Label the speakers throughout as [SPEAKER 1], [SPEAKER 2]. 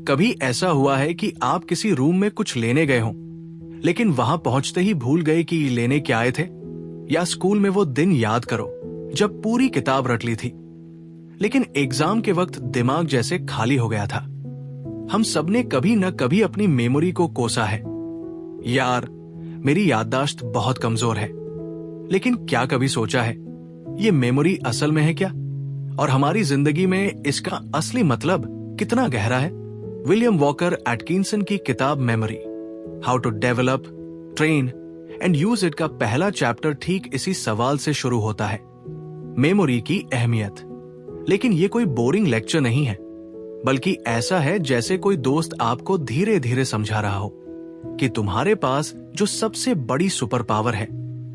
[SPEAKER 1] कभी ऐसा हुआ है कि आप किसी रूम में कुछ लेने गए हों, लेकिन वहां पहुंचते ही भूल गए कि लेने क्या आए थे? या स्कूल में वो दिन याद करो जब पूरी किताब रट ली थी, लेकिन एग्जाम के वक्त दिमाग जैसे खाली हो गया था। हम सबने कभी न कभी अपनी मेमोरी को कोसा है, यार मेरी याददाश्त बहुत कमजोर है। लेकिन क्या कभी सोचा है ये मेमोरी असल में है क्या, और हमारी जिंदगी में इसका असली मतलब कितना गहरा है? विलियम वॉकर एटकिंसन की किताब memory, how to develop, train and use it का पहला चैप्टर ठीक इसी सवाल से शुरू होता है, मेमोरी की अहमियत। लेकिन ये कोई बोरिंग लेक्चर नहीं है, बल्कि ऐसा है जैसे कोई दोस्त आपको धीरे धीरे समझा रहा हो कि तुम्हारे पास जो सबसे बड़ी सुपर पावर है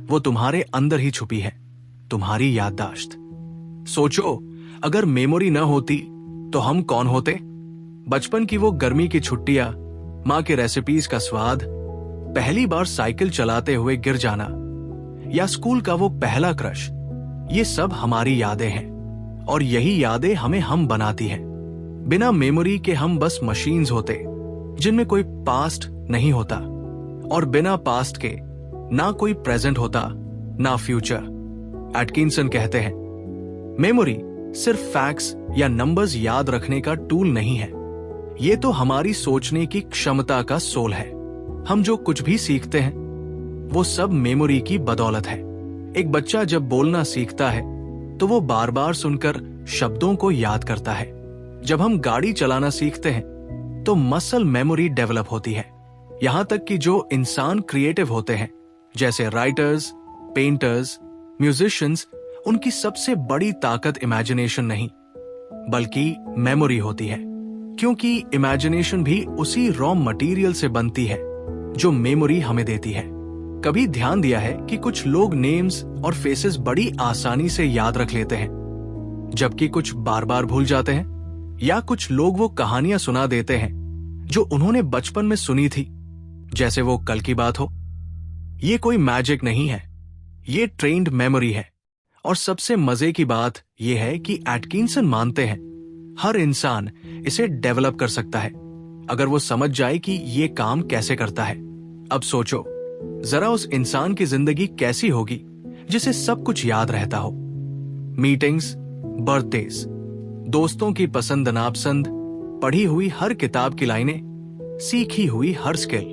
[SPEAKER 1] वो तुम्हारे अंदर ही छुपी है, तुम्हारी याददाश्त। सोचो, अगर मेमोरी न होती तो हम कौन होते? बचपन की वो गर्मी की छुट्टियां, माँ के रेसिपीज का स्वाद, पहली बार साइकिल चलाते हुए गिर जाना, या स्कूल का वो पहला क्रश, ये सब हमारी यादें हैं। और यही यादें हमें हम बनाती हैं। बिना मेमोरी के हम बस मशीन्स होते जिनमें कोई पास्ट नहीं होता, और बिना पास्ट के ना कोई प्रेजेंट होता ना फ्यूचर। एटकिंसन कहते हैं, मेमोरी सिर्फ फैक्ट्स या नंबर्स याद रखने का टूल नहीं है, ये तो हमारी सोचने की क्षमता का सोल है। हम जो कुछ भी सीखते हैं वो सब मेमोरी की बदौलत है। एक बच्चा जब बोलना सीखता है तो वो बार बार सुनकर शब्दों को याद करता है। जब हम गाड़ी चलाना सीखते हैं तो मसल मेमोरी डेवलप होती है। यहां तक कि जो इंसान क्रिएटिव होते हैं, जैसे राइटर्स, पेंटर्स, म्यूजिशियंस, उनकी सबसे बड़ी ताकत इमेजिनेशन नहीं बल्कि मेमोरी होती है, क्योंकि इमेजिनेशन भी उसी रॉ मटेरियल से बनती है जो मेमोरी हमें देती है। कभी ध्यान दिया है कि कुछ लोग नेम्स और फेसेस बड़ी आसानी से याद रख लेते हैं, जबकि कुछ बार बार भूल जाते हैं? या कुछ लोग वो कहानियां सुना देते हैं जो उन्होंने बचपन में सुनी थी, जैसे वो कल की बात हो। ये कोई मैजिक नहीं है, ये ट्रेन्ड मेमोरी है। और सबसे मजे की बात यह है कि एटकिंसन मानते हैं हर इंसान इसे डेवलप कर सकता है, अगर वो समझ जाए कि ये काम कैसे करता है। अब सोचो, जरा उस इंसान की जिंदगी कैसी होगी जिसे सब कुछ याद रहता हो। मीटिंग्स, बर्थडेज, दोस्तों की पसंद नापसंद, पढ़ी हुई हर किताब की लाइनें, सीखी हुई हर स्किल।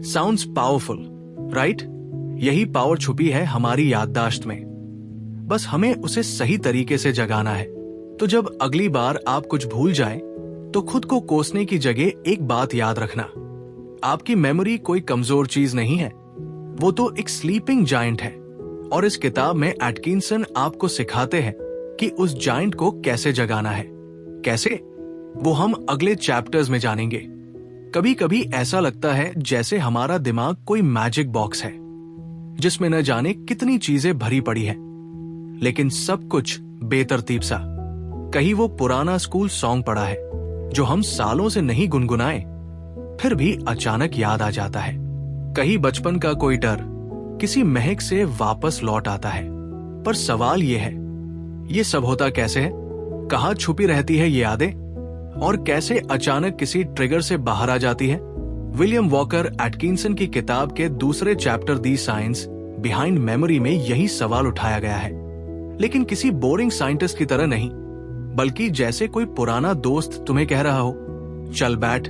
[SPEAKER 1] Sounds powerful, right? यही पावर छुपी है हमारी याददाश्त में, बस हमें उसे सही तरीके से जगाना है। तो जब अगली बार आप कुछ भूल जाएं, तो खुद को कोसने की जगह एक बात याद रखना, आपकी मेमोरी कोई कमजोर चीज नहीं है, वो तो एक स्लीपिंग जायंट है। और इस किताब में एटकिंसन आपको सिखाते हैं कि उस जायंट को कैसे जगाना है। कैसे, वो हम अगले चैप्टर्स में जानेंगे। कभी कभी ऐसा लगता है जैसे हमारा दिमाग कोई मैजिक बॉक्स है जिसमें न जाने कितनी चीजें भरी पड़ी है, लेकिन सब कुछ बेतरतीब सा। कहीं वो पुराना स्कूल सॉन्ग पड़ा है जो हम सालों से नहीं गुनगुनाए, फिर भी अचानक याद आ जाता है। कहीं बचपन का कोई डर किसी महक से वापस लौट आता है। पर सवाल ये है, ये सब होता कैसे है? कहाँ छुपी रहती है ये यादें, और कैसे अचानक किसी ट्रिगर से बाहर आ जाती है? विलियम वॉकर एटकिंसन की किताब के दूसरे चैप्टर दी साइंस बिहाइंड मेमोरी में यही सवाल उठाया गया है, लेकिन किसी बोरिंग साइंटिस्ट की तरह नहीं, बल्कि जैसे कोई पुराना दोस्त तुम्हें कह रहा हो, चल बैठ,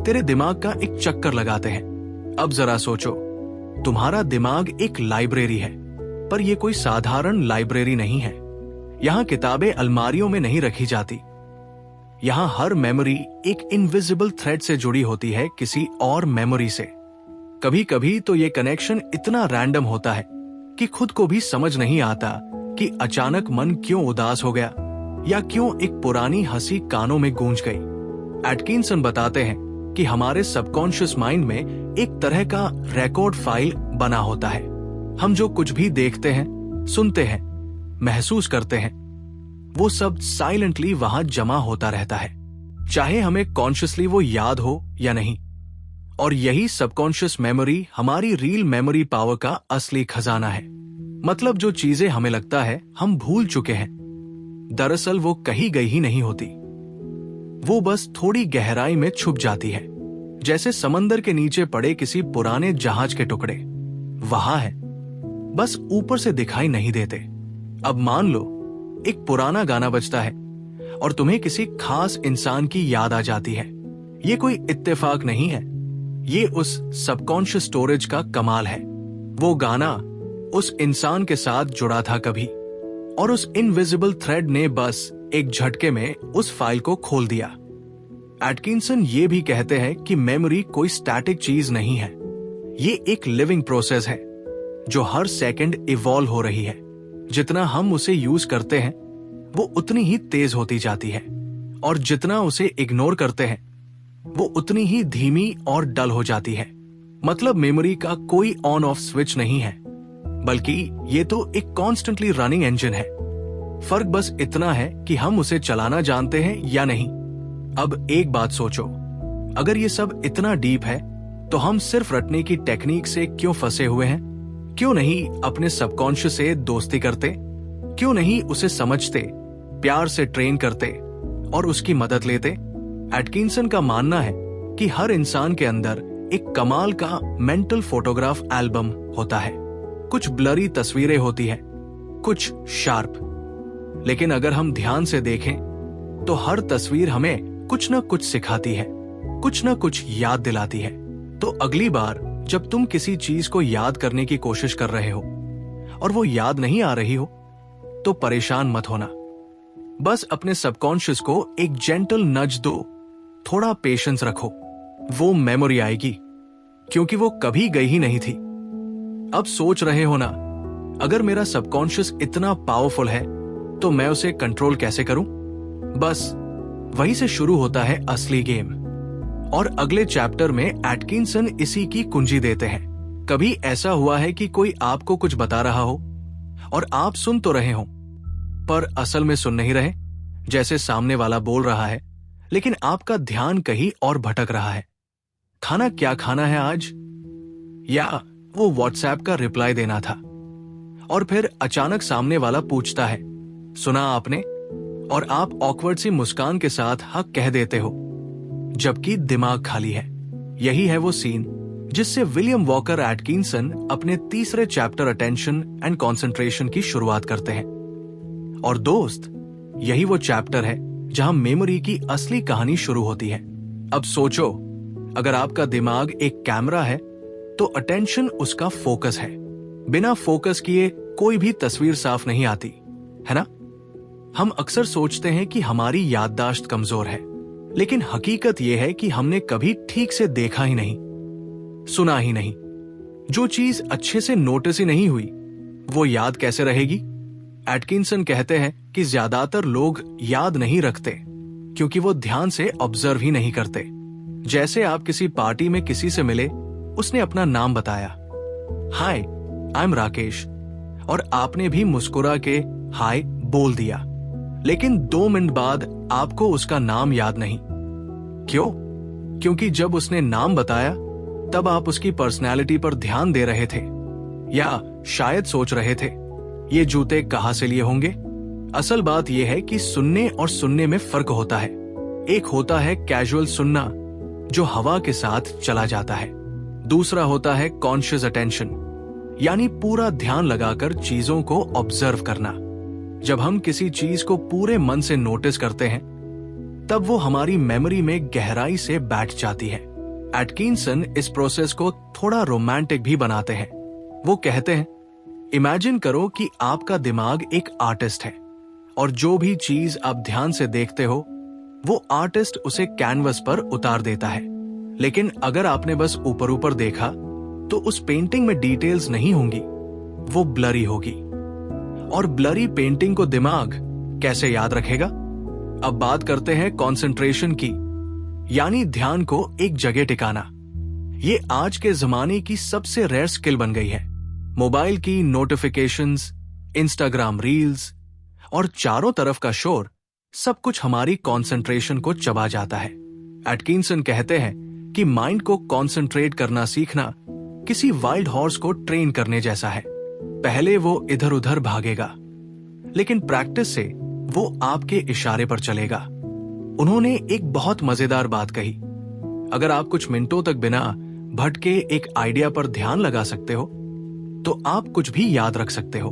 [SPEAKER 1] तेरे दिमाग का एक चक्कर लगाते हैं। अब जरा सोचो, तुम्हारा दिमाग एक लाइब्रेरी है, पर यह कोई साधारण लाइब्रेरी नहीं है। यहां किताबें अलमारियों में नहीं रखी जाती, यहां हर मेमोरी एक इनविजिबल थ्रेड से जुड़ी होती है किसी और मेमोरी से। कभी कभी तो ये कनेक्शन इतना रैंडम होता है कि खुद को भी समझ नहीं आता कि अचानक मन क्यों उदास हो गया, या क्यों एक पुरानी हंसी कानों में गूंज गई। एटकिंसन बताते हैं कि हमारे सबकॉन्शियस माइंड में एक तरह का रिकॉर्ड फाइल बना होता है। हम जो कुछ भी देखते हैं, सुनते हैं, महसूस करते हैं, वो सब साइलेंटली वहां जमा होता रहता है, चाहे हमें कॉन्शियसली वो याद हो या नहीं। और यही सबकॉन्शियस मेमोरी हमारी रियल मेमोरी पावर का असली खजाना है। मतलब जो चीजें हमें लगता है हम भूल चुके हैं, दरअसल वो कहीं गई ही नहीं होती, वो बस थोड़ी गहराई में छुप जाती है, जैसे समंदर के नीचे पड़े किसी पुराने जहाज के टुकड़े। वहां है, बस ऊपर से दिखाई नहीं देते। अब मान लो एक पुराना गाना बजता है और तुम्हें किसी खास इंसान की याद आ जाती है। ये कोई इत्तेफाक नहीं है, ये उस सबकॉन्शियस स्टोरेज का कमाल है। वो गाना उस इंसान के साथ जुड़ा था कभी, और उस इनविजिबल थ्रेड ने बस एक झटके में उस फाइल को खोल दिया। एटकिंसन ये भी कहते हैं कि मेमोरी कोई स्टैटिक चीज नहीं है, ये एक लिविंग प्रोसेस है जो हर सेकंड इवॉल्व हो रही है। जितना हम उसे यूज करते हैं वो उतनी ही तेज होती जाती है, और जितना उसे इग्नोर करते हैं वो उतनी ही धीमी और डल हो जाती है। मतलब मेमोरी का कोई ऑन ऑफ स्विच नहीं है, बल्कि ये तो एक कॉन्स्टेंटली रनिंग इंजन है। फर्क बस इतना है कि हम उसे चलाना जानते हैं या नहीं। अब एक बात सोचो, अगर ये सब इतना डीप है तो हम सिर्फ रटने की टेक्निक से क्यों फंसे हुए हैं? क्यों नहीं अपने सबकॉन्शियस से दोस्ती करते? क्यों नहीं उसे समझते, प्यार से ट्रेन करते और उसकी मदद लेते? एटकिंसन का मानना है कि हर इंसान के अंदर एक कमाल का मेंटल फोटोग्राफ एल्बम होता है। कुछ ब्लरी तस्वीरें होती है, कुछ शार्प, लेकिन अगर हम ध्यान से देखें तो हर तस्वीर हमें कुछ न कुछ सिखाती है, कुछ न कुछ याद दिलाती है। तो अगली बार जब तुम किसी चीज को याद करने की कोशिश कर रहे हो और वो याद नहीं आ रही हो, तो परेशान मत होना। बस अपने सबकॉन्शियस को एक जेंटल नज दो, थोड़ा पेशेंस रखो, वो मेमोरी आएगी, क्योंकि वो कभी गई ही नहीं थी। अब सोच रहे हो ना, अगर मेरा सबकॉन्शियस इतना पावरफुल है तो मैं उसे कंट्रोल कैसे करूं? बस वहीं से शुरू होता है असली गेम। और अगले चैप्टर में एटकिंसन इसी की कुंजी देते हैं। कभी ऐसा हुआ है कि कोई आपको कुछ बता रहा हो और आप सुन तो रहे हो, पर असल में सुन नहीं रहे? जैसे सामने वाला बोल रहा है लेकिन आपका ध्यान कहीं और भटक रहा है। खाना क्या खाना है आज, या वो व्हाट्सएप का रिप्लाई देना था, और फिर अचानक सामने वाला पूछता है, सुना आपने? और आप ऑकवर्ड सी मुस्कान के साथ हाँ कह देते हो, जबकि दिमाग खाली है। यही है वो सीन जिससे विलियम वॉकर एटकिंसन अपने तीसरे चैप्टर अटेंशन एंड कंसंट्रेशन की शुरुआत करते हैं। और दोस्त, यही वो चैप्टर है जहां मेमोरी की असली कहानी शुरू होती है। अब सोचो, अगर आपका दिमाग एक कैमरा है तो अटेंशन उसका फोकस है। बिना फोकस किए कोई भी तस्वीर साफ नहीं आती, है ना? हम अक्सर सोचते हैं कि हमारी याददाश्त कमजोर है, लेकिन हकीकत यह है कि हमने कभी ठीक से देखा ही नहीं, सुना ही नहीं। जो चीज अच्छे से नोटिस ही नहीं हुई, वो याद कैसे रहेगी? एटकिंसन कहते हैं कि ज्यादातर लोग याद नहीं रखते क्योंकि वो ध्यान से ऑब्जर्व ही नहीं करते। जैसे आप किसी पार्टी में किसी से मिले, उसने अपना नाम बताया, हाय आई एम राकेश, और आपने भी मुस्कुरा के हाय बोल दिया, लेकिन 2 मिनट बाद आपको उसका नाम याद नहीं। क्यों? क्योंकि जब उसने नाम बताया तब आप उसकी पर्सनैलिटी पर ध्यान दे रहे थे, या शायद सोच रहे थे ये जूते कहां से लिए होंगे। असल बात यह है कि सुनने और सुनने में फर्क होता है। एक होता है कैजुअल सुनना जो हवा के साथ चला जाता है, दूसरा होता है कॉन्शियस अटेंशन, यानी पूरा ध्यान लगाकर चीजों को ऑब्जर्व करना। जब हम किसी चीज को पूरे मन से नोटिस करते हैं तब वो हमारी मेमोरी में गहराई से बैठ जाती है। एटकिंसन इस प्रोसेस को थोड़ा रोमांटिक भी बनाते हैं। वो कहते हैं, इमेजिन करो कि आपका दिमाग एक आर्टिस्ट है और जो भी चीज आप ध्यान से देखते हो वो आर्टिस्ट उसे कैनवस पर उतार देता है। लेकिन अगर आपने बस ऊपर ऊपर देखा तो उस पेंटिंग में डिटेल्स नहीं होंगी, वो ब्लरी होगी। और ब्लरी पेंटिंग को दिमाग कैसे याद रखेगा? अब बात करते हैं कंसंट्रेशन की, यानी ध्यान को एक जगह टिकाना। ये आज के जमाने की सबसे रेयर स्किल बन गई है। मोबाइल की नोटिफिकेशंस, इंस्टाग्राम रील्स और चारों तरफ का शोर सब कुछ हमारी कंसंट्रेशन को चबा जाता है। एटकिंसन कहते हैं कि माइंड को कंसंट्रेट करना सीखना किसी वाइल्ड हॉर्स को ट्रेन करने जैसा है। पहले वो इधर उधर भागेगा, लेकिन प्रैक्टिस से वो आपके इशारे पर चलेगा। उन्होंने एक बहुत मजेदार बात कही, अगर आप कुछ मिनटों तक बिना भटके एक आइडिया पर ध्यान लगा सकते हो तो आप कुछ भी याद रख सकते हो।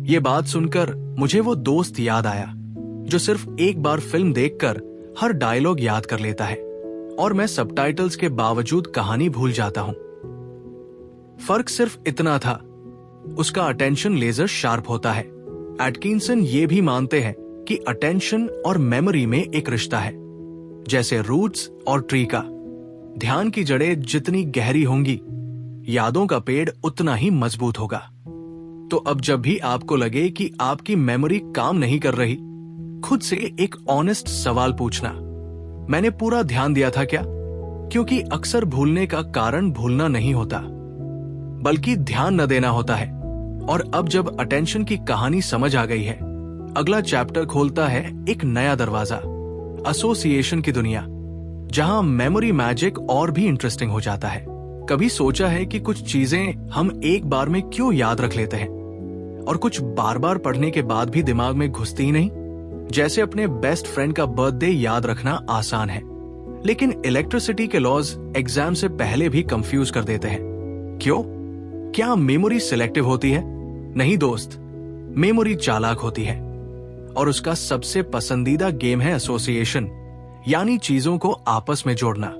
[SPEAKER 1] ये बात सुनकर मुझे वो दोस्त याद आया जो सिर्फ एक बार फिल्म देखकर हर डायलॉग याद कर लेता है और मैं सबटाइटल्स के बावजूद कहानी भूल जाता हूं। फर्क सिर्फ इतना था, उसका अटेंशन लेजर शार्प होता है। एटकिंसन ये भी मानते हैं कि अटेंशन और मेमोरी में एक रिश्ता है, जैसे रूट्स और ट्री का। ध्यान की जड़ें जितनी गहरी होंगी, यादों का पेड़ उतना ही मजबूत होगा। तो अब जब भी आपको लगे कि आपकी मेमोरी काम नहीं कर रही, खुद से एक ऑनेस्ट सवाल पूछना, मैंने पूरा ध्यान दिया था क्या? क्योंकि अक्सर भूलने का कारण भूलना नहीं होता, बल्कि ध्यान न देना होता है। और अब जब अटेंशन की कहानी समझ आ गई है, अगला चैप्टर खोलता है एक नया दरवाजा, एसोसिएशन की दुनिया, जहां मेमोरी मैजिक और भी इंटरेस्टिंग हो जाता है। कभी सोचा है कि कुछ चीजें हम एक बार में क्यों याद रख लेते हैं और कुछ बार बार पढ़ने के बाद भी दिमाग में घुसती ही नहीं? जैसे अपने बेस्ट फ्रेंड का बर्थडे याद रखना आसान है, लेकिन इलेक्ट्रिसिटी के लॉज एग्जाम से पहले भी कंफ्यूज कर देते हैं। क्यों? क्या मेमोरी सिलेक्टिव होती है? नहीं दोस्त, मेमोरी चालाक होती है और उसका सबसे पसंदीदा गेम है एसोसिएशन, यानी चीजों को आपस में जोड़ना।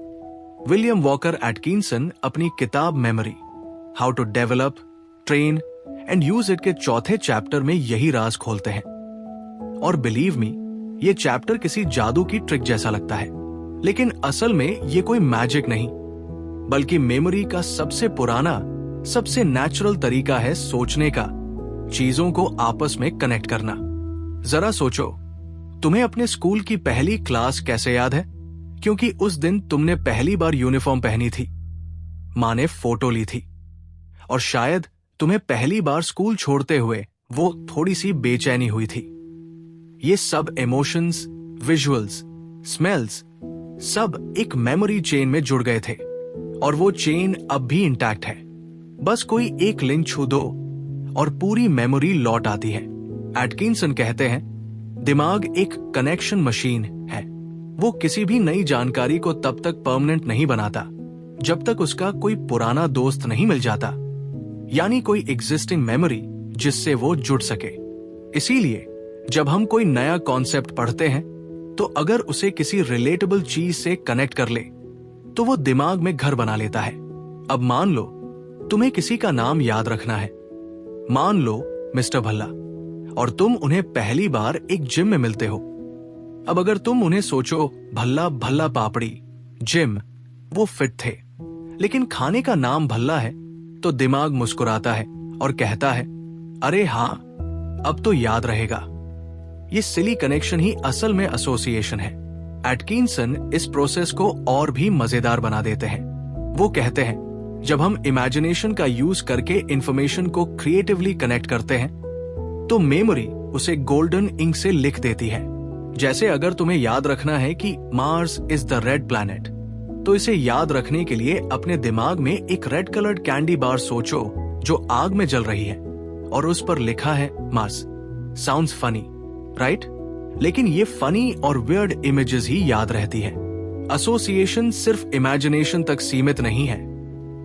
[SPEAKER 1] विलियम वॉकर एटकिंसन अपनी किताब memory, how to develop, train and use it के चौथे चैप्टर में यही राज खोलते हैं। और बिलीव मी, ये चैप्टर किसी जादू की ट्रिक जैसा लगता है, लेकिन असल में ये कोई मैजिक नहीं, बल्कि मेमोरी का सबसे पुराना, सबसे नेचुरल तरीका है सोचने का, चीजों को आपस में कनेक्ट करना। जरा सोचो, तुम्हें अपने स्कूल की पहली क्लास कैसे याद है? क्योंकि उस दिन तुमने पहली बार यूनिफॉर्म पहनी थी, माँ ने फोटो ली थी, और शायद तुम्हें पहली बार स्कूल छोड़ते हुए वो थोड़ी सी बेचैनी हुई थी। ये सब इमोशंस, विजुअल्स, स्मेल्स, सब एक मेमोरी चेन में जुड़ गए थे, और वो चेन अब भी इंटैक्ट है। बस कोई एक लिंक छू दो और पूरी मेमोरी लौट आती है। एटकिंसन कहते हैं, दिमाग एक कनेक्शन मशीन है। वो किसी भी नई जानकारी को तब तक परमानेंट नहीं बनाता जब तक उसका कोई पुराना दोस्त नहीं मिल जाता, यानी कोई एग्जिस्टिंग मेमोरी जिससे वो जुड़ सके। इसीलिए जब हम कोई नया कॉन्सेप्ट पढ़ते हैं, तो अगर उसे किसी रिलेटेबल चीज से कनेक्ट कर ले तो वो दिमाग में घर बना लेता है। अब मान लो तुम्हें किसी का नाम याद रखना है, मान लो मिस्टर भल्ला, और तुम उन्हें पहली बार एक जिम में मिलते हो। अब अगर तुम उन्हें सोचो भल्ला भल्ला पापड़ी जिम, वो फिट थे, लेकिन खाने का नाम भल्ला है, तो दिमाग मुस्कुराता है और कहता है, अरे हाँ, अब तो याद रहेगा। ये सिली कनेक्शन ही असल में एसोसिएशन है। एटकिंसन इस प्रोसेस को और भी मजेदार बना देते हैं। वो कहते हैं, जब हम इमेजिनेशन का यूज करके इंफॉर्मेशन को क्रिएटिवली कनेक्ट करते हैं, तो मेमोरी उसे गोल्डन इंक से लिख देती है। जैसे अगर तुम्हें याद रखना है कि Mars is the red planet, तो इसे याद रखने के लिए अपने दिमाग में एक रेड कलर्ड कैंडी बार सोचो जो आग में जल रही है और उस पर लिखा है मार्स। Sounds funny, right? लेकिन ये फनी और वियर्ड इमेजेस ही याद रहती है। एसोसिएशन सिर्फ इमेजिनेशन तक सीमित नहीं है।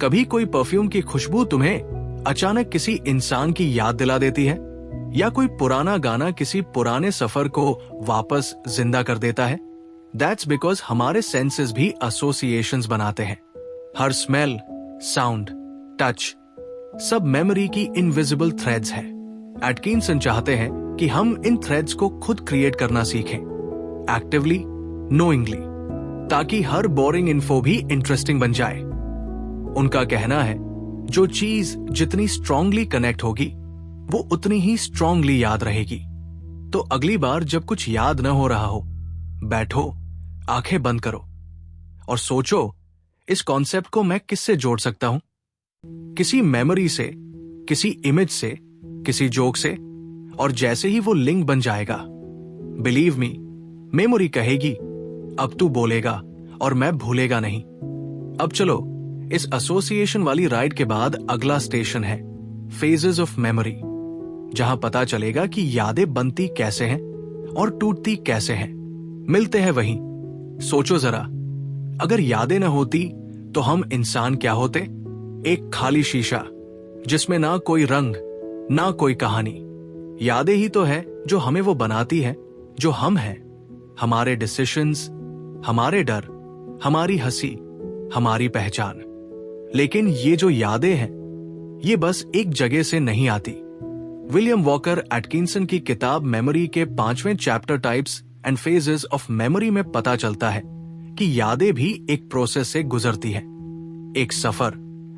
[SPEAKER 1] कभी कोई परफ्यूम की खुशबू तुम्हें अचानक किसी इंसान की याद दिला देती है, या कोई पुराना गाना किसी पुराने सफर को वापस जिंदा कर देता है। दैट्स बिकॉज हमारे सेंसेस भी एसोसिएशंस बनाते हैं। हर स्मेल, साउंड, टच, सब मेमोरी की इनविजिबल थ्रेड्स है। एटकिंसन चाहते हैं कि हम इन थ्रेड्स को खुद क्रिएट करना सीखें, एक्टिवली, नोइंगली, ताकि हर बोरिंग इन्फो भी इंटरेस्टिंग बन जाए। उनका कहना है, जो चीज जितनी स्ट्रांगली कनेक्ट होगी, वो उतनी ही स्ट्रांगली याद रहेगी। तो अगली बार जब कुछ याद न हो रहा हो, बैठो, आंखें बंद करो और सोचो, इस कॉन्सेप्ट को मैं किससे जोड़ सकता हूं? किसी मेमोरी से, किसी इमेज से, किसी जोक से, और जैसे ही वो लिंक बन जाएगा, बिलीव मी, मेमोरी कहेगी, अब तू बोलेगा और मैं भूलेगा नहीं। अब चलो, इस एसोसिएशन वाली राइड के बाद अगला स्टेशन है फेजेस ऑफ मेमोरी, जहां पता चलेगा कि यादें बनती कैसे हैं और टूटती कैसे हैं। मिलते हैं वहीं। सोचो जरा, अगर यादें न होती तो हम इंसान क्या होते? एक खाली शीशा जिसमें ना कोई रंग, ना कोई कहानी। यादें ही तो है जो हमें वो बनाती है जो हम हैं। हमारे डिसीजंस, हमारे डर, हमारी हंसी, हमारी पहचान। लेकिन ये जो यादें हैं, ये बस एक जगह से नहीं आती। विलियम वॉकर एटकिंसन की किताब मेमोरी के 5वें chapter types and phases of memory में पता चलता है कि यादें भी एक प्रोसेस से गुजरती है। एक सफर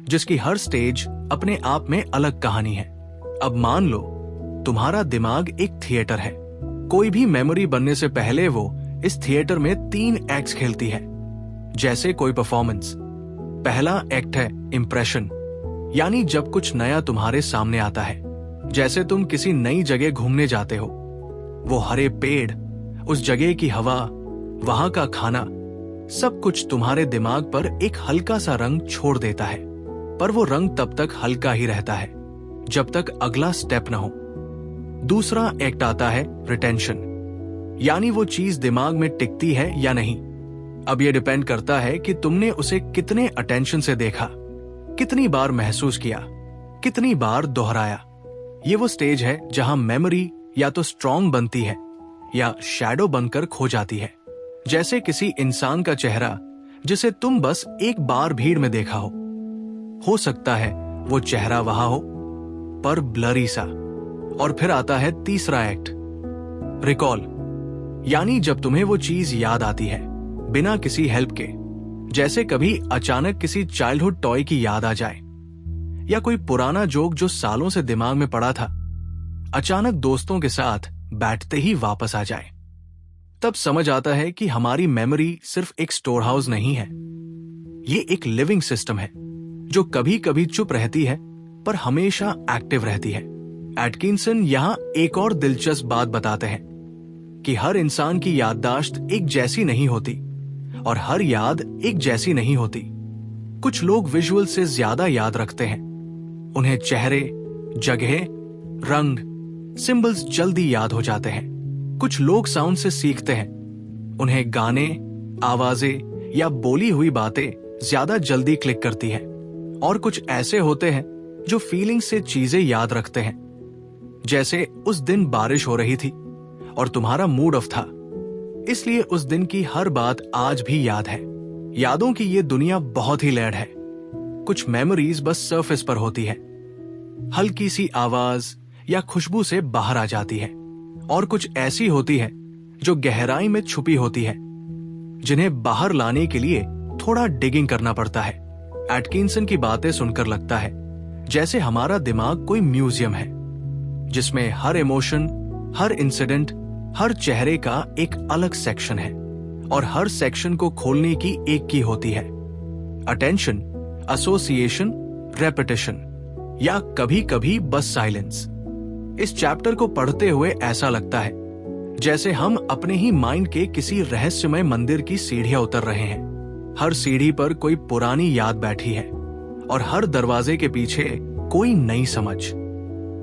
[SPEAKER 1] जिसकी हर स्टेज अपने आप में अलग कहानी है। अब मान लो तुम्हारा दिमाग एक थिएटर है। कोई भी मेमोरी बनने से पहले वो इस थिएटर में 3 एक्ट्स खेलती है, जैसे कोई परफॉर्मेंस। पहला एक्ट है इंप्रेशन, यानी जब कुछ नया तुम्हारे सामने आता है। जैसे तुम किसी नई जगह घूमने जाते हो, वो हरे पेड़, उस जगह की हवा, वहां का खाना, सब कुछ तुम्हारे दिमाग पर एक हल्का सा रंग छोड़ देता है। पर वो रंग तब तक हल्का ही रहता है जब तक अगला स्टेप न हो। दूसरा एक्ट आता है रिटेंशन, यानी वो चीज दिमाग में टिकती है या नहीं। अब ये डिपेंड करता है कि तुमने उसे कितने अटेंशन से देखा, कितनी बार महसूस किया, कितनी बार दोहराया। ये वो स्टेज है जहां मेमोरी या तो स्ट्रॉन्ग बनती है या शैडो बनकर खो जाती है। जैसे किसी इंसान का चेहरा जिसे तुम बस एक बार भीड़ में देखा हो सकता है वो चेहरा वहां हो पर ब्लरी सा। और फिर आता है तीसरा एक्ट, रिकॉल, यानी जब तुम्हें वो चीज याद आती है बिना किसी हेल्प के। जैसे कभी अचानक किसी चाइल्डहुड टॉय की याद आ जाए, या कोई पुराना जोक जो सालों से दिमाग में पड़ा था अचानक दोस्तों के साथ बैठते ही वापस आ जाए। तब समझ आता है कि हमारी मेमोरी सिर्फ एक स्टोर हाउस नहीं है, ये एक लिविंग सिस्टम है जो कभी कभी चुप रहती है पर हमेशा एक्टिव रहती है। एटकिंसन यहां एक और दिलचस्प बात बताते हैं कि हर इंसान की याददाश्त एक जैसी नहीं होती और हर याद एक जैसी नहीं होती। कुछ लोग विजुअल से ज्यादा याद रखते हैं, उन्हें चेहरे, जगह, रंग, सिंबल्स जल्दी याद हो जाते हैं। कुछ लोग साउंड से सीखते हैं, उन्हें गाने, आवाजें या बोली हुई बातें ज्यादा जल्दी क्लिक करती हैं। और कुछ ऐसे होते हैं जो फीलिंग से चीजें याद रखते हैं, जैसे उस दिन बारिश हो रही थी और तुम्हारा मूड ऑफ था, इसलिए उस दिन की हर बात आज भी याद है। यादों की ये दुनिया बहुत ही लेयर्ड है। कुछ मेमोरीज बस सरफेस पर होती है, हल्की सी आवाज या खुशबू से बाहर आ जाती है, और कुछ ऐसी होती है जो गहराई में छुपी होती है, जिन्हें बाहर लाने के लिए थोड़ा डिगिंग करना पड़ता है। एटकिंसन की बातें सुनकर लगता है जैसे हमारा दिमाग कोई म्यूजियम है, जिसमें हर इमोशन, हर इंसिडेंट, हर चेहरे का एक अलग सेक्शन है, और हर सेक्शन को खोलने की एक की होती है, अटेंशन, एसोसिएशन, रेपिटेशन, या कभी कभी बस साइलेंस। इस चैप्टर को पढ़ते हुए ऐसा लगता है जैसे हम अपने ही माइंड के किसी रहस्यमय मंदिर की सीढ़ियां उतर रहे हैं। हर सीढ़ी पर कोई पुरानी याद बैठी है और हर दरवाजे के पीछे कोई नई समझ।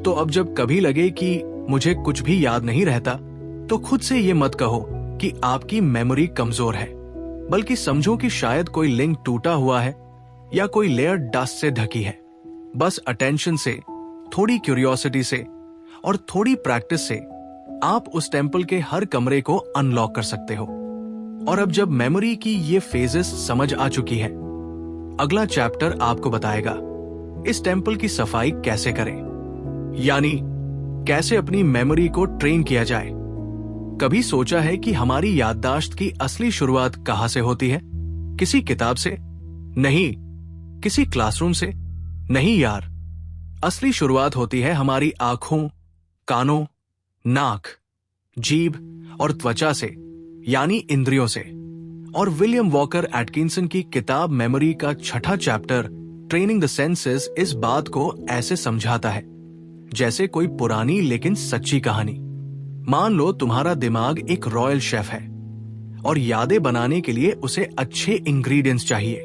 [SPEAKER 1] तो अब जब कभी लगे कि मुझे कुछ भी याद नहीं रहता, तो खुद से ये मत कहो कि आपकी मेमोरी कमजोर है, बल्कि समझो कि शायद कोई लिंक टूटा हुआ है या कोई लेयर डस्ट से ढकी है। बस अटेंशन से, थोड़ी क्यूरियोसिटी से और थोड़ी प्रैक्टिस से आप उस टेम्पल के हर कमरे को अनलॉक कर सकते हो। और अब जब मेमोरी की ये फेजेस समझ आ चुकी है, अगला चैप्टर आपको बताएगा इस टेम्पल की सफाई कैसे करें, यानी कैसे अपनी मेमोरी को ट्रेन किया जाए। कभी सोचा है कि हमारी याददाश्त की असली शुरुआत कहां से होती है? किसी किताब से नहीं, किसी क्लासरूम से नहीं यार। असली शुरुआत होती है हमारी आंखों, कानों, नाक, जीभ और त्वचा से, यानी इंद्रियों से। और विलियम वॉकर एटकिंसन की किताब मेमोरी का 6ठा चैप्टर ट्रेनिंग द सेंसेस इस बात को ऐसे समझाता है जैसे कोई पुरानी लेकिन सच्ची कहानी। मान लो तुम्हारा दिमाग एक रॉयल शेफ है और यादें बनाने के लिए उसे अच्छे इंग्रेडिएंट्स चाहिए।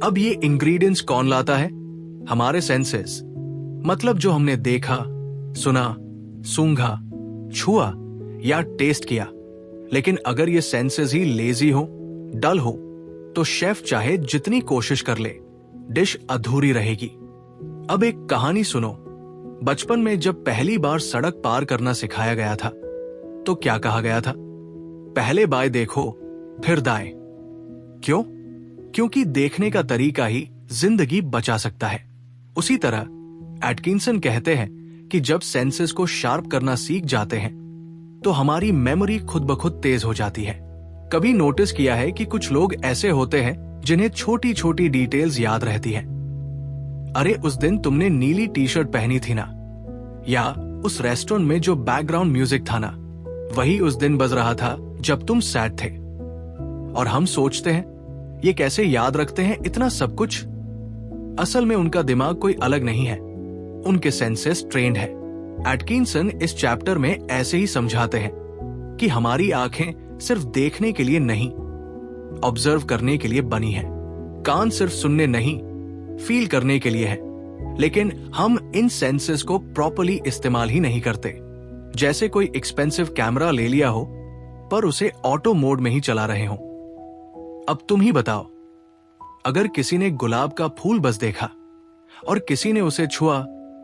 [SPEAKER 1] अब ये इंग्रेडिएंट्स कौन लाता है? हमारे सेंसेस, मतलब जो हमने देखा, सुना, सूंघा, छुआ या टेस्ट किया। लेकिन अगर ये सेंसेस ही लेजी हो, डल हो, तो शेफ चाहे जितनी कोशिश कर ले, डिश अधूरी रहेगी। अब एक कहानी सुनो। बचपन में जब पहली बार सड़क पार करना सिखाया गया था, तो क्या कहा गया था? पहले बाएं देखो, फिर दाएं। क्यों? क्योंकि देखने का तरीका ही जिंदगी बचा सकता है। उसी तरह एटकिंसन कहते हैं कि जब सेंसेस को शार्प करना सीख जाते हैं, तो हमारी मेमोरी खुद ब खुद तेज हो जाती है। कभी नोटिस किया है कि कुछ लोग ऐसे होते हैं जिन्हें छोटी छोटी डिटेल्स याद रहती हैं। अरे उस दिन तुमने नीली टी शर्ट पहनी थी ना, या उस रेस्टोरेंट में जो बैकग्राउंड म्यूजिक था ना, वही उस दिन बज रहा था जब तुम सैड थे। और हम सोचते हैं ये कैसे याद रखते हैं इतना सब कुछ? असल में उनका दिमाग कोई अलग नहीं है, उनके सेंसेस ट्रेंड है। एटकिंसन इस चैप्टर में ऐसे ही समझाते हैं कि हमारी आंखें सिर्फ देखने के लिए नहीं, ऑब्जर्व करने के लिए बनी है। कान सिर्फ सुनने नहीं, फील करने के लिए है। लेकिन हम इन सेंसेस को प्रॉपर्ली इस्तेमाल ही नहीं करते। जैसे कोई एक्सपेंसिव कैमरा ले लिया हो, पर उसे ऑटो मोड में ही चला रहे हो। अब तुम ही बताओ, अगर किसी ने गुलाब का फूल बस देखा और किसी ने उसे छुआ,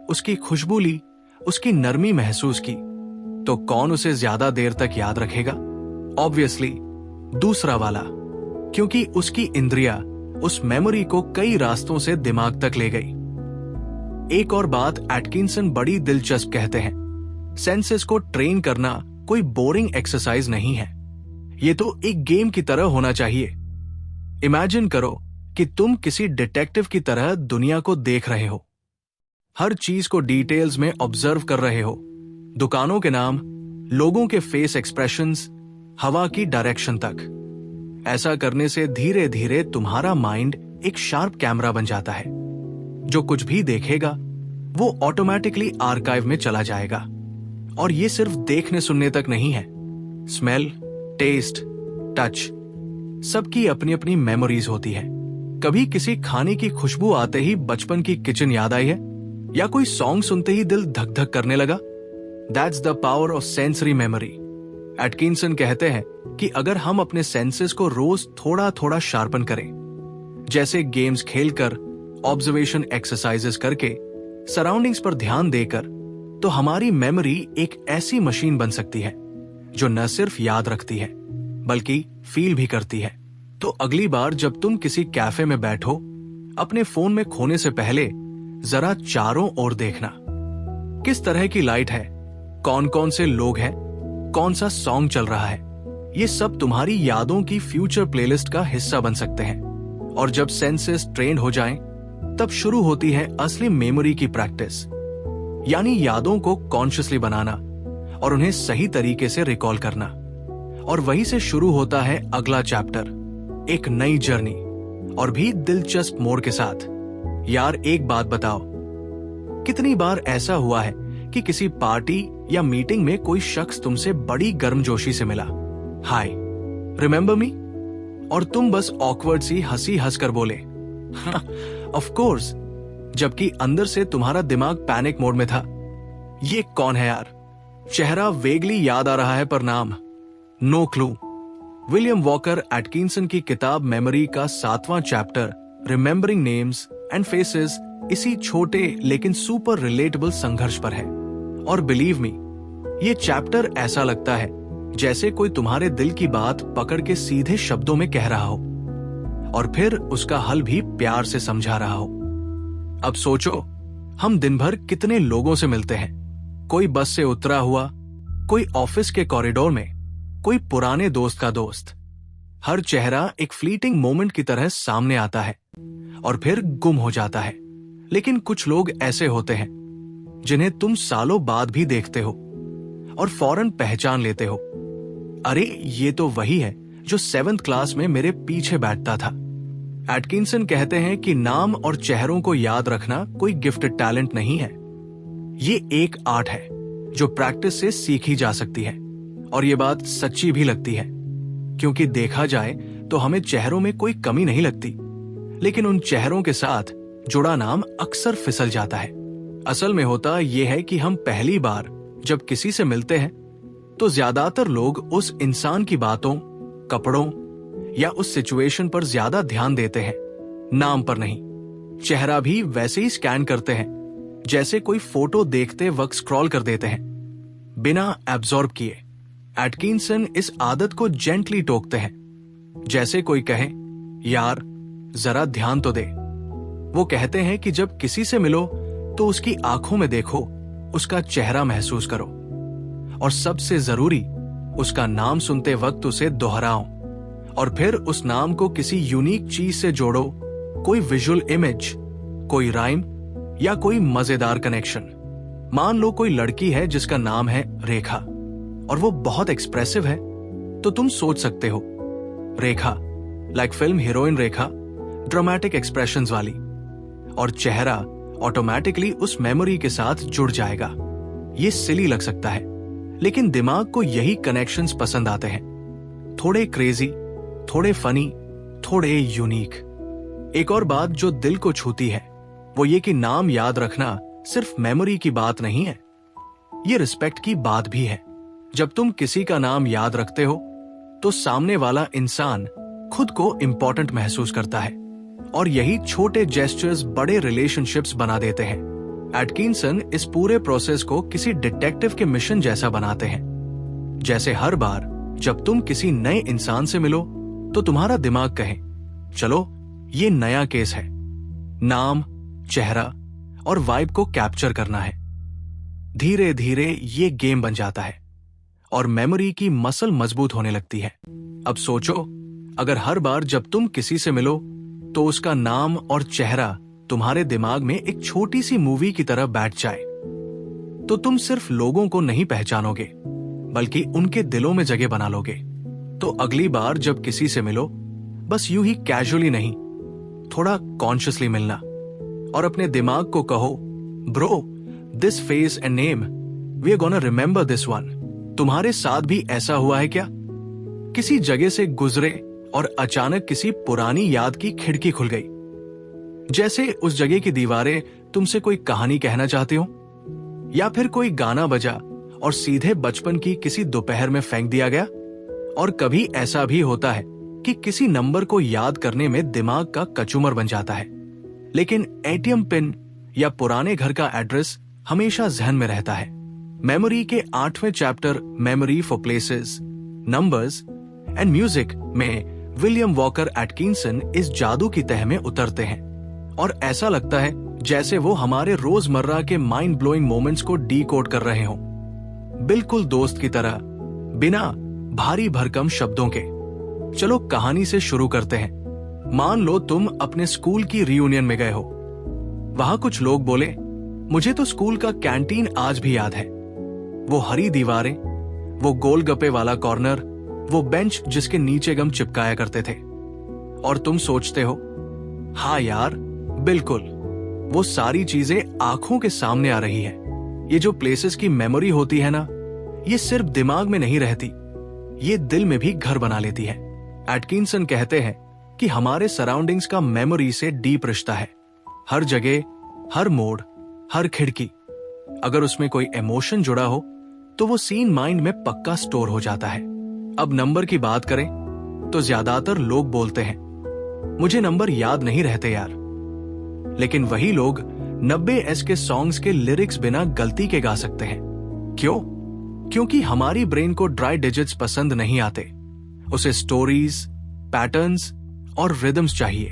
[SPEAKER 1] उसकी खुशबू ली, उसकी नरमी महसूस की, तो कौन उसे ज्यादा देर तक याद रखेगा? ऑब्वियसली दूसरा वाला, क्योंकि उसकी इंद्रिया उस मेमोरी को कई रास्तों से दिमाग तक ले गई। एक और बात एटकिंसन बड़ी दिलचस्प कहते हैं, सेंसेस को ट्रेन करना कोई बोरिंग एक्सरसाइज नहीं है, ये तो एक गेम की तरह होना चाहिए। इमेजिन करो कि तुम किसी डिटेक्टिव की तरह दुनिया को देख रहे हो, हर चीज को डिटेल्स में ऑब्जर्व कर रहे हो, दुकानों के नाम, लोगों के फेस एक्सप्रेशंस, हवा की डायरेक्शन तक। ऐसा करने से धीरे धीरे तुम्हारा माइंड एक शार्प कैमरा बन जाता है। जो कुछ भी देखेगा वो ऑटोमेटिकली आर्काइव में चला जाएगा। और ये सिर्फ देखने सुनने तक नहीं है, स्मेल, टेस्ट, टच, सबकी अपनी अपनी मेमोरीज होती है। कभी किसी खाने की खुशबू आते ही बचपन की किचन याद आई है, या कोई सॉन्ग सुनते ही दिल धक धक करने लगा? That's the power of sensory memory. Atkinson कहते हैं कि अगर हम अपने सेंसेस को रोज थोड़ा थोड़ा शार्पन करें, जैसे गेम्स खेलकर, ऑब्जर्वेशन एक्सरसाइजेस करके, सराउंडिंग्स पर ध्यान देकर, तो हमारी मेमोरी एक ऐसी मशीन बन सकती है जो न सिर्फ याद रखती है बल्कि फील भी करती है। तो अगली बार जब तुम किसी कैफे में बैठो, अपने फोन में खोने से पहले जरा चारों ओर देखना, किस तरह की लाइट है, कौन कौन से लोग हैं, कौन सा सॉन्ग चल रहा है। ये सब तुम्हारी यादों की फ्यूचर प्लेलिस्ट का हिस्सा बन सकते हैं। और जब सेंसेस ट्रेंड हो जाएं, तब शुरू होती है असली मेमोरी की प्रैक्टिस, यानी यादों को कॉन्शियसली बनाना और उन्हें सही तरीके से रिकॉल करना। और वहीं से शुरू होता है अगला चैप्टर, एक नई जर्नी, और भी दिलचस्प मोड़ के साथ। यार एक बात बताओ, कितनी बार ऐसा हुआ है कि किसी पार्टी या मीटिंग में कोई शख्स तुमसे बड़ी गर्मजोशी से मिला, हाय, रिमेंबर मी, और तुम बस ऑकवर्ड सी हंसी हंसकर बोले ऑफ कोर्स, जबकि अंदर से तुम्हारा दिमाग पैनिक मोड में था। ये कौन है यार? चेहरा वेगली याद आ रहा है पर नाम no clue. William Walker Atkinson की किताब मेमोरी का 7वां chapter remembering names and faces इसी छोटे लेकिन सुपर रिलेटेबल संघर्ष पर है। और बिलीव मी, ये चैप्टर ऐसा लगता है जैसे कोई तुम्हारे दिल की बात पकड़ के सीधे शब्दों में कह रहा हो और फिर उसका हल भी प्यार से समझा रहा हो। अब सोचो, हम दिन भर कितने लोगों से मिलते हैं, कोई बस से उतरा हुआ, कोई ऑफिस के कॉरिडोर में, कोई पुराने दोस्त का दोस्त। हर चेहरा एक फ्लीटिंग मोमेंट की तरह सामने आता है और फिर गुम हो जाता है। लेकिन कुछ लोग ऐसे होते हैं जिन्हें तुम सालों बाद भी देखते हो और फौरन पहचान लेते हो, अरे ये तो वही है जो 7th क्लास में मेरे पीछे बैठता था। एटकिंसन कहते हैं कि नाम और चेहरों को याद रखना कोई गिफ्टेड टैलेंट नहीं है, ये एक आर्ट है जो प्रैक्टिस से सीखी जा सकती है। और ये बात सच्ची भी लगती है, क्योंकि देखा जाए तो हमें चेहरों में कोई कमी नहीं लगती, लेकिन उन चेहरों के साथ जुड़ा नाम अक्सर फिसल जाता है। असल में होता यह है कि हम पहली बार जब किसी से मिलते हैं तो ज्यादातर लोग उस इंसान की बातों, कपड़ों या उस सिचुएशन पर ज्यादा ध्यान देते हैं, नाम पर नहीं। चेहरा भी वैसे ही स्कैन करते हैं जैसे कोई फोटो देखते वक्त स्क्रॉल कर देते हैं, बिना एब्जॉर्ब किए। एटकिंसन इस आदत को जेंटली टोकते हैं, जैसे कोई कहे, यार जरा ध्यान तो दे। वो कहते हैं कि जब किसी से मिलो तो उसकी आंखों में देखो, उसका चेहरा महसूस करो, और सबसे जरूरी, उसका नाम सुनते वक्त उसे दोहराओ, और फिर उस नाम को किसी यूनिक चीज से जोड़ो, कोई विजुअल इमेज, कोई राइम या कोई मजेदार कनेक्शन। मान लो कोई लड़की है जिसका नाम है रेखा और वो बहुत एक्सप्रेसिव है, तो तुम सोच सकते हो रेखा, लाइक फिल्म हीरोइन रेखा, ड्रामेटिक एक्सप्रेशंस वाली, और चेहरा ऑटोमेटिकली उस मेमोरी के साथ जुड़ जाएगा। ये सिली लग सकता है, लेकिन दिमाग को यही कनेक्शंस पसंद आते हैं, थोड़े क्रेजी, थोड़े फनी, थोड़े यूनिक। एक और बात जो दिल को छूती है वो ये कि नाम याद रखना सिर्फ मेमोरी की बात नहीं है, ये रिस्पेक्ट की बात भी है। जब तुम किसी का नाम याद रखते हो तो सामने वाला इंसान खुद को इंपॉर्टेंट महसूस करता है, और यही छोटे जेस्चर्स बड़े रिलेशनशिप्स बना देते हैं। एटकिंसन इस पूरे प्रोसेस को किसी डिटेक्टिव के मिशन जैसा बनाते हैं, जैसे हर बार जब तुम किसी नए इंसान से मिलो तो तुम्हारा दिमाग कहे, चलो ये नया केस है, नाम, चेहरा और वाइब को कैप्चर करना है। धीरे धीरे ये गेम बन जाता है और मेमोरी की मसल मजबूत होने लगती है। अब सोचो, अगर हर बार जब तुम किसी से मिलो तो उसका नाम और चेहरा तुम्हारे दिमाग में एक छोटी सी मूवी की तरह बैठ जाए, तो तुम सिर्फ लोगों को नहीं पहचानोगे बल्कि उनके दिलों में जगह बना लोगे। तो अगली बार जब किसी से मिलो, बस यूं ही कैजुअली नहीं, थोड़ा कॉन्शियसली मिलना, और अपने दिमाग को कहो, bro, this face and name, we are gonna remember this one. तुम्हारे साथ भी ऐसा हुआ है क्या? किसी जगह से गुजरे और अचानक किसी पुरानी याद की खिड़की खुल गई, जैसे उस जगह की दीवारें तुमसे कोई कहानी कहना चाहते हो, या फिर कोई गाना बजा और सीधे बचपन की किसी दोपहर में फेंक दिया गया। और कभी ऐसा भी होता है कि किसी नंबर को याद करने में दिमाग का कचूमर बन जाता है, लेकिन एटीएम पिन या पुराने घर का एड्रेस हमेशा जहन में रहता है। मेमोरी के 8वें chapter memory for places, numbers and music में विलियम वॉकर एटकिंसन इस जादू की तह में उतरते हैं, और ऐसा लगता है जैसे वो हमारे रोजमर्रा के माइंड ब्लोइंग मोमेंट्स को डीकोड कर रहे हों, बिल्कुल दोस्त की तरह, बिना भारी भरकम शब्दों के। चलो कहानी से शुरू करते हैं। मान लो तुम अपने स्कूल की रियूनियन में गए हो। वहां कुछ लोग बोले, मुझे तो स्कूल का कैंटीन आज भी याद है, वो हरी दीवारें, वो गोलगप्पे वाला कॉर्नर, वो बेंच जिसके नीचे गम चिपकाया करते थे। और तुम सोचते हो, हाँ यार बिल्कुल, वो सारी चीजें आंखों के सामने आ रही है। ये जो प्लेसेस की मेमोरी होती है ना, ये सिर्फ दिमाग में नहीं रहती, ये दिल में भी घर बना लेती है। एटकिंसन कहते हैं कि हमारे सराउंडिंग्स का मेमोरी से डीप रिश्ता है। हर जगह, हर मोड़, हर खिड़की, अगर उसमें कोई इमोशन जुड़ा हो तो वो सीन माइंड में पक्का स्टोर हो जाता है। अब नंबर की बात करें तो ज्यादातर लोग बोलते हैं, मुझे नंबर याद नहीं रहते यार। लेकिन वही लोग 90s के सॉन्ग्स के लिरिक्स बिना गलती के गा सकते हैं। क्यों? क्योंकि हमारी ब्रेन को ड्राई डिजिट्स पसंद नहीं आते, उसे स्टोरीज, पैटर्न्स और रिदम्स चाहिए।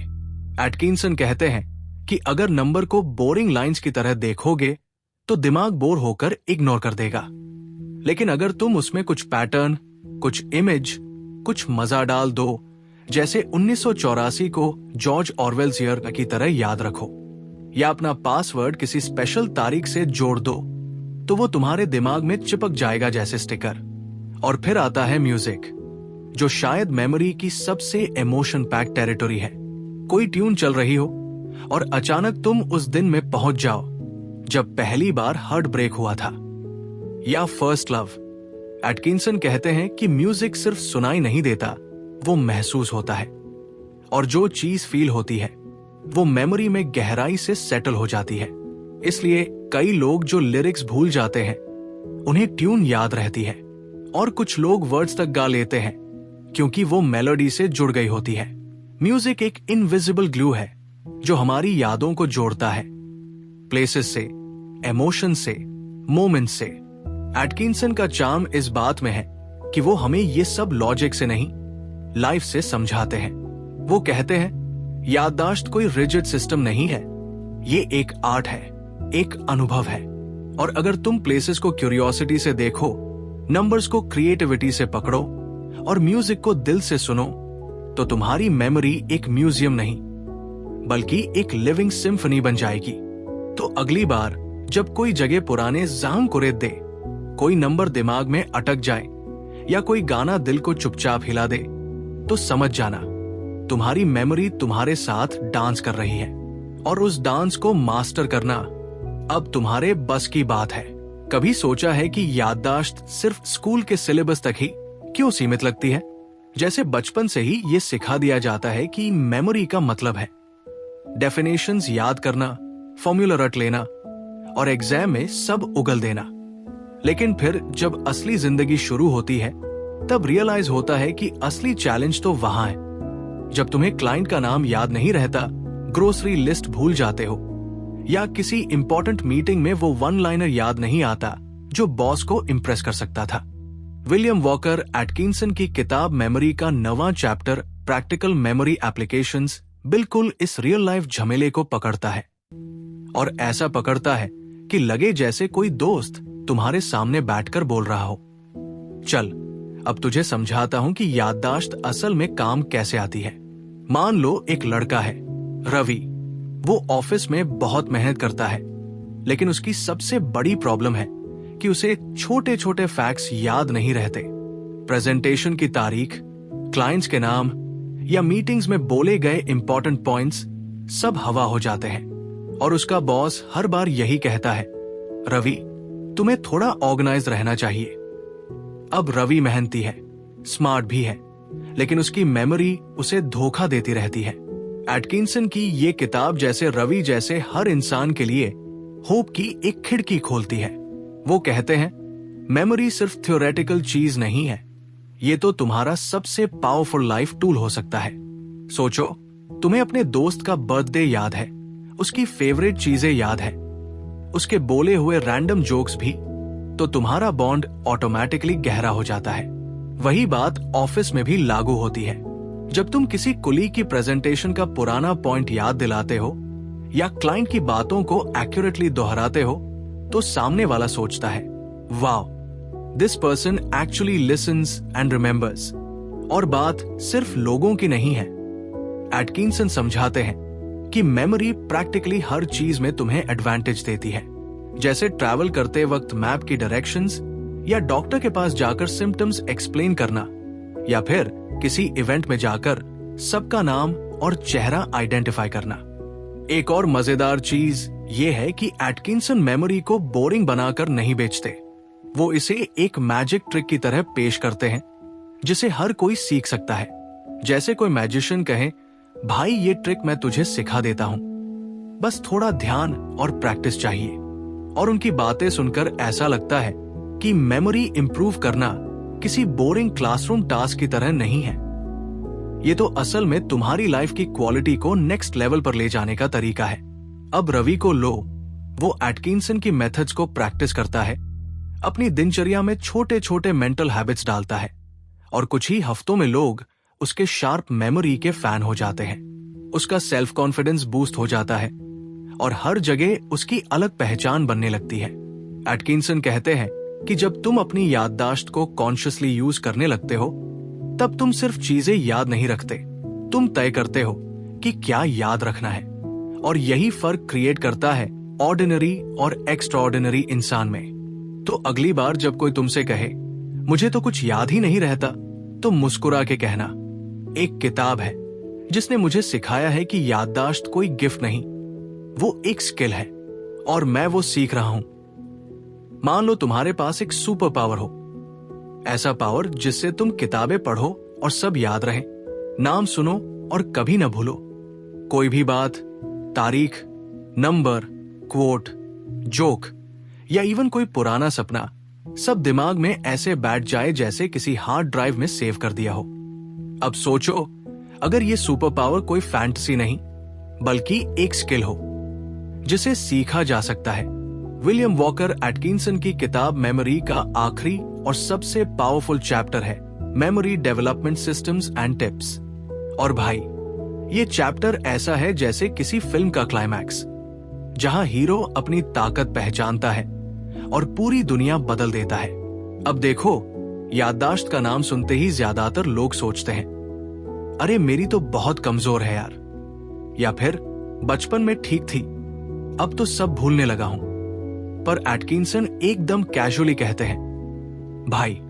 [SPEAKER 1] एटकिंसन कहते हैं कि अगर नंबर को बोरिंग लाइंस की तरह देखोगे तो दिमाग बोर होकर इग्नोर कर देगा, लेकिन अगर तुम उसमें कुछ पैटर्न, कुछ इमेज, कुछ मजा डाल दो, जैसे 1984 को जॉर्ज ऑरवेल्स ईयर की तरह याद रखो, या अपना पासवर्ड किसी स्पेशल तारीख से जोड़ दो, तो वो तुम्हारे दिमाग में चिपक जाएगा जैसे स्टिकर। और फिर आता है म्यूजिक, जो शायद मेमोरी की सबसे इमोशन पैक्ड टेरिटरी है। कोई ट्यून चल रही हो और अचानक तुम उस दिन में पहुंच जाओ जब पहली बार हार्ट ब्रेक हुआ था, या फर्स्ट लव। एटकिंसन कहते हैं कि म्यूजिक सिर्फ सुनाई नहीं देता, वो महसूस होता है, और जो चीज फील होती है वो मेमोरी में गहराई से सेटल हो जाती है। इसलिए कई लोग जो लिरिक्स भूल जाते हैं, उन्हें ट्यून याद रहती है। और कुछ लोग वर्ड्स तक गा लेते हैं क्योंकि वो मेलोडी से जुड़ गई होती है। म्यूजिक एक इनविजिबल ग्लू है जो हमारी यादों को जोड़ता है, प्लेसेस से, इमोशन से, मोमेंट से। एटकिंसन का चार्म इस बात में है कि वो हमें ये सब लॉजिक से नहीं, लाइफ से समझाते हैं। वो कहते हैं याददाश्त कोई रिजिड सिस्टम नहीं है, ये एक आर्ट है, एक अनुभव है। और अगर तुम प्लेसेस को क्यूरियोसिटी से देखो, नंबर्स को क्रिएटिविटी से पकड़ो और म्यूजिक को दिल से सुनो, तो तुम्हारी मेमोरी एक म्यूजियम नहीं बल्कि एक लिविंग सिम्फनी बन जाएगी। तो अगली बार जब कोई जगह पुराने जाम को रेत दे, कोई नंबर दिमाग में अटक जाए या कोई गाना दिल को चुपचाप हिला दे, तो समझ जाना तुम्हारी मेमोरी तुम्हारे साथ डांस कर रही है। और उस डांस को मास्टर करना अब तुम्हारे बस की बात है। कभी सोचा है कि याददाश्त सिर्फ स्कूल के सिलेबस तक ही क्यों सीमित लगती है? जैसे बचपन से ही ये सिखा दिया जाता है कि मेमोरी का मतलब है डेफिनेशंस याद करना, फॉर्मूला रट लेना और एग्जाम में सब उगल देना। लेकिन फिर जब असली जिंदगी शुरू होती है, तब रियलाइज होता है कि असली चैलेंज तो वहां है जब तुम्हें क्लाइंट का नाम याद नहीं रहता, ग्रोसरी लिस्ट भूल जाते हो, या किसी इंपॉर्टेंट मीटिंग में वो वन लाइनर याद नहीं आता जो बॉस को इम्प्रेस कर सकता था। विलियम वॉकर एटकिंसन की किताब मेमोरी का 9वां चैप्टर प्रैक्टिकल मेमोरी एप्लीकेशंस बिल्कुल इस रियल लाइफ झमेले को पकड़ता है, और ऐसा पकड़ता है कि लगे जैसे कोई दोस्त तुम्हारे सामने बैठकर बोल रहा हो। चल, अब तुझे समझाता हूं कि याददाश्त असल में काम कैसे आती है। मान लो एक लड़का है, रवि। वो ऑफिस में बहुत मेहनत करता है, लेकिन उसकी सबसे बड़ी प्रॉब्लम है कि उसे छोटे छोटे फैक्ट्स याद नहीं रहते। प्रेजेंटेशन की तारीख, क्लाइंट्स के नाम या मीटिंग्स में बोले गए इंपॉर्टेंट पॉइंट्स सब हवा हो जाते हैं। और उसका बॉस हर बार यही कहता है, रवि तुम्हें थोड़ा ऑर्गेनाइज रहना चाहिए। अब रवि मेहनती है, स्मार्ट भी है, लेकिन उसकी मेमोरी उसे धोखा देती रहती है। एटकिंसन की ये किताब जैसे रवि जैसे हर इंसान के लिए होप की एक खिड़की खोलती है। वो कहते हैं मेमोरी सिर्फ थ्योरेटिकल चीज नहीं है, ये तो तुम्हारा सबसे पावरफुल लाइफ टूल हो सकता है। सोचो, तुम्हें अपने दोस्त का बर्थडे याद है, उसकी फेवरेट चीजें याद है, उसके बोले हुए रैंडम जोक्स भी, तो तुम्हारा बॉन्ड ऑटोमेटिकली गहरा हो जाता है। वही बात ऑफिस में भी लागू होती है। जब तुम किसी कुलीग की प्रेजेंटेशन का पुराना पॉइंट याद दिलाते हो या क्लाइंट की बातों को एक्यूरेटली दोहराते हो, तो सामने वाला सोचता है, wow, this person actually lessons and remembers. और बात सिर्फ लोगों की नहीं है। एटकिंसन समझाते हैं कि मेमोरी प्रैक्टिकली हर चीज में तुम्हें एडवांटेज देती है, जैसे ट्रैवल करते वक्त मैप की डायरेक्शंस, या डॉक्टर के पास जाकर सिम्टम्स एक्सप्लेन करना, या फिर किसी इवेंट में जाकर सबका नाम और चेहरा आइडेंटिफाई करना। एक और मजेदार चीज ये है कि एटकिंसन मेमोरी को बोरिंग बनाकर नहीं बेचते। वो इसे एक मैजिक ट्रिक की तरह पेश करते हैं जिसे हर कोई सीख सकता है। जैसे कोई मैजिशियन कहे, भाई ये ट्रिक मैं तुझे सिखा देता हूं, बस थोड़ा ध्यान और प्रैक्टिस चाहिए। और उनकी बातें सुनकर ऐसा लगता है कि मेमोरी इंप्रूव करना किसी बोरिंग क्लासरूम टास्क की तरह नहीं है। ये तो असल में तुम्हारी लाइफ की क्वालिटी को नेक्स्ट लेवल पर ले जाने का तरीका है। अब रवि को लो, वो एटकिंसन की मेथड्स को प्रैक्टिस करता है, अपनी दिनचर्या में छोटे छोटे मेंटल हैबिट्स डालता है, और कुछ ही हफ्तों में लोग उसके शार्प मेमोरी के फैन हो जाते हैं। उसका सेल्फ कॉन्फिडेंस बूस्ट हो जाता है और हर जगह उसकी अलग पहचान बनने लगती है। एटकिंसन कहते हैं कि जब तुम अपनी याददाश्त को कॉन्शियसली यूज करने लगते हो, तब तुम सिर्फ चीजें याद नहीं रखते, तुम तय करते हो कि क्या याद रखना है। और यही फर्क क्रिएट करता है ऑर्डिनरी और एक्स्ट्राऑर्डिनरी इंसान में। तो अगली बार जब कोई तुमसे कहे, मुझे तो कुछ याद ही नहीं रहता, तो मुस्कुरा के कहना, एक किताब है जिसने मुझे सिखाया है कि याददाश्त कोई गिफ्ट नहीं, वो एक स्किल है, और मैं वो सीख रहा हूं। मान लो तुम्हारे पास एक सुपर पावर हो, ऐसा पावर जिससे तुम किताबें पढ़ो और सब याद रहे, नाम सुनो और कभी न भूलो। कोई भी बात, तारीख, नंबर, क्वोट, जोक या इवन कोई पुराना सपना सब दिमाग में ऐसे बैठ जाए जैसे किसी हार्ड ड्राइव में सेव कर दिया हो। अब सोचो, अगर ये सुपर पावर कोई फैंटेसी नहीं बल्कि एक स्किल हो जिसे सीखा जा सकता है। विलियम वॉकर एटकिंसन की किताब मेमोरी का आखिरी और सबसे पावरफुल चैप्टर है memory development systems and tips. और भाई, ये चैप्टर ऐसा है जैसे किसी फिल्म का क्लाइमैक्स, जहां हीरो अपनी ताकत पहचानता है और पूरी दुनिया बदल देता है। अब देखो, याददाश्त का नाम सुनते ही ज्यादातर लोग सोचते हैं, अरे मेरी तो बहुत कमजोर है यार, या फिर बचपन में ठीक थी, अब तो सब भूलने लगा हूं। पर एटकिंसन एकदम कैजुअली कहते हैं, भाई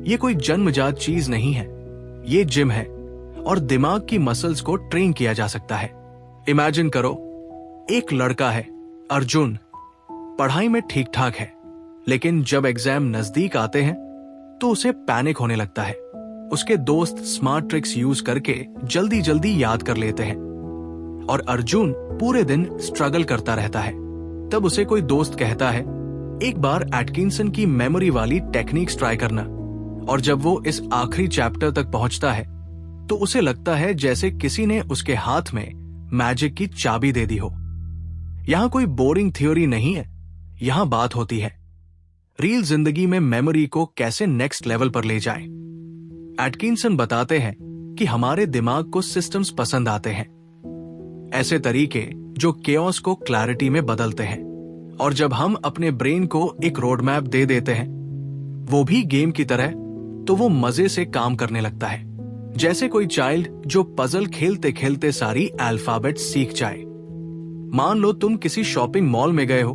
[SPEAKER 1] ये कोई जन्मजात चीज नहीं है, ये जिम है और दिमाग की मसल्स को ट्रेन किया जा सकता है। इमेजिन करो, एक लड़का है अर्जुन, पढ़ाई में ठीक ठाक है, लेकिन जब एग्जाम नजदीक आते हैं तो उसे पैनिक होने लगता है। उसके दोस्त स्मार्ट ट्रिक्स यूज करके जल्दी जल्दी याद कर लेते हैं और अर्जुन पूरे दिन स्ट्रगल करता रहता है। तब उसे कोई दोस्त कहता है, एक बार एटकिंसन की मेमोरी वाली टेक्निक्स ट्राई करना। और जब वो इस आखिरी चैप्टर तक पहुंचता है तो उसे लगता है जैसे किसी ने उसके हाथ में मैजिक की चाबी दे दी हो। यहां कोई बोरिंग थ्योरी नहीं है, यहां बात होती है रियल जिंदगी में मेमोरी को कैसे नेक्स्ट लेवल पर ले जाएं। एटकिंसन बताते हैं कि हमारे दिमाग को सिस्टम्स पसंद आते हैं, ऐसे तरीके जो केओस को क्लैरिटी में बदलते हैं। और जब हम अपने ब्रेन को एक रोड मैप दे देते हैं, वो भी गेम की तरह, तो वो मजे से काम करने लगता है, जैसे कोई चाइल्ड जो पजल खेलते खेलते सारी अल्फाबेट सीख जाए। मान लो तुम किसी शॉपिंग मॉल में गए हो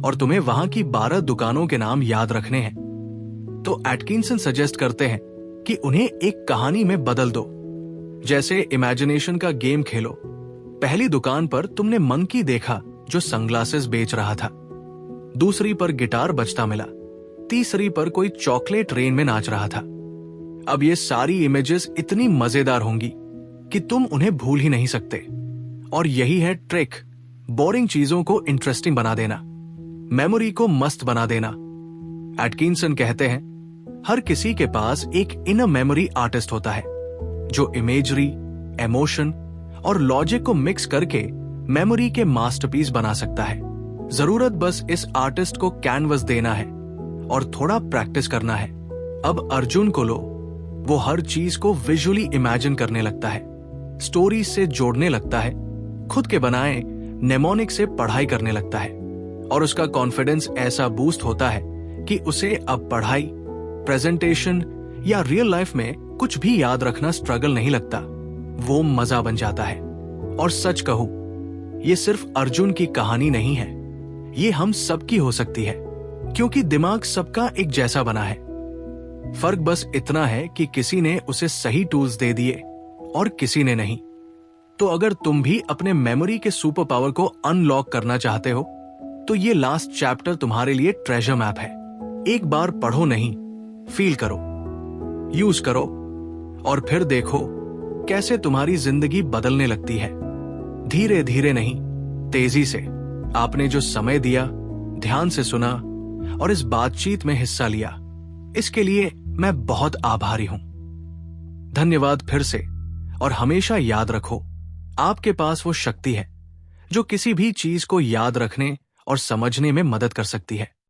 [SPEAKER 1] और तुम्हें वहां की 12 दुकानों के नाम याद रखने हैं, तो एटकिंसन सजेस्ट करते हैं कि उन्हें एक कहानी में बदल दो। जैसे इमेजिनेशन का गेम खेलो। पहली दुकान पर तुमने मंकी देखा जो सनग्लासेस बेच रहा था, दूसरी पर गिटार बजता मिला, तीसरी पर कोई चॉकलेट रेन में नाच रहा था। अब ये सारी इमेजेस इतनी मजेदार होंगी कि तुम उन्हें भूल ही नहीं सकते। और यही है ट्रिक, बोरिंग चीजों को इंटरेस्टिंग बना देना, मेमोरी को मस्त बना देना। एटकिंसन कहते हैं, हर किसी के पास एक इनर मेमोरी आर्टिस्ट होता है जो इमेजरी, इमोशन और लॉजिक को मिक्स करके मेमोरी के मास्टरपीस बना सकता है। जरूरत बस इस आर्टिस्ट को कैनवस देना है और थोड़ा प्रैक्टिस करना है। अब अर्जुन को लो, वो हर चीज को विजुअली इमेजिन करने लगता है, स्टोरीज से जोड़ने लगता है, खुद के बनाए नेमोनिक से पढ़ाई करने लगता है और उसका कॉन्फिडेंस ऐसा बूस्ट होता है कि उसे अब पढ़ाई, प्रेजेंटेशन या रियल लाइफ में कुछ भी याद रखना स्ट्रगल नहीं लगता, वो मजा बन जाता है। और सच कहूं, ये सिर्फ अर्जुन की कहानी नहीं है, ये हम सबकी हो सकती है, क्योंकि दिमाग सबका एक जैसा बना है। फर्क बस इतना है कि किसी ने उसे सही टूल्स दे दिए और किसी ने नहीं। तो अगर तुम भी अपने मेमोरी के सुपर पावर को अनलॉक करना चाहते हो, तो ये लास्ट चैप्टर तुम्हारे लिए ट्रेजर मैप है। एक बार पढ़ो नहीं, फील करो, यूज करो और फिर देखो कैसे तुम्हारी जिंदगी बदलने लगती है। धीरे धीरे नहीं, तेजी से। आपने जो समय दिया, ध्यान से सुना और इस बातचीत में हिस्सा लिया, इसके लिए मैं बहुत आभारी हूं। धन्यवाद फिर से। और हमेशा याद रखो, आपके पास वो शक्ति है जो किसी भी चीज को याद रखने और समझने में मदद कर सकती है।